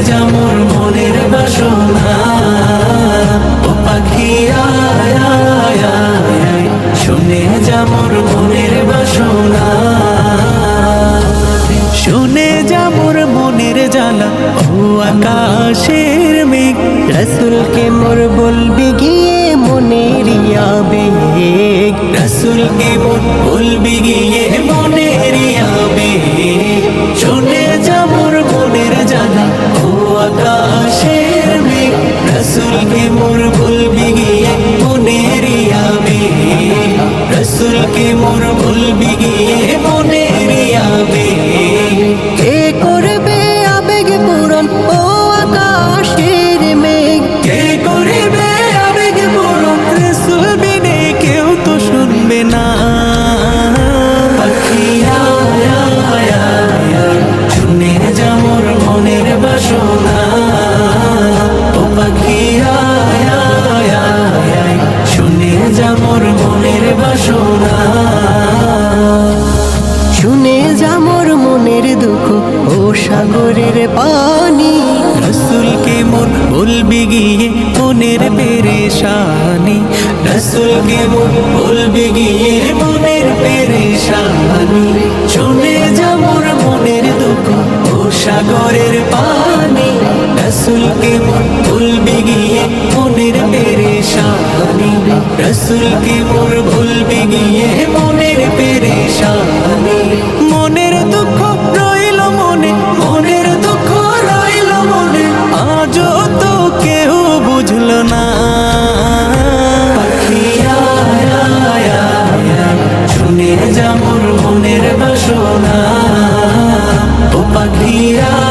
যা মোর মনের বাসনা। ও পাখি আয় আয় আয় আয়, শুনে যা মোর মনের বাসনা। শুনে যা মোর মনের জ্বালা, ও আকাশের মেঘ। রসুলকে মোর বলবি গিয়ে মনের আবেগ, রসুলকে মোর বলবি গিয়ে মনের আবেগ। শুনে যা মোর মনের জ্বালা, ও আকাশের মেঘ। রসুলকে মোর বলবি গিয়ে মনের আবেগ। রসুলকে মোর বলবি গিয়ে মনের আবেগ। কে করবে আবেগ পূরণ ও আকাশের মেঘ? কে করিবে আবেগ পূরণ, রসুল বিনে কেউ তো শুনবে না। পাখি আয় আয় আয় আয়, শুনে যা মোর মনের বাসনা। ও পাখি আয় আয় আয় আয়, শুনে যা মোর মনের বাসনা। শুনে যা মোর মনের দুঃখ ও সাগরের পানি। রসুলকে মোর বলবি গিয়ে মনের পেরেশানি। রসুলকে মোর বলবি গিয়ে মনের পেরেশানি। শুনে যা মোর মনের দুঃখ ও সাগরের পানি। রসুলকে মোর বলবি গিয়ে মনের পেরেশানি। রসুলকে মোর বলবি গিয়ে মনের পেরেশানি। মনের দুঃখ রইল মনে, মনের দুঃখ রইল মনে, আজও তো কেউ বুঝলো না। পাখি আয় আয় আয় আয়, শুনে যা মোর মনের বাসনা। ও পাখি আয়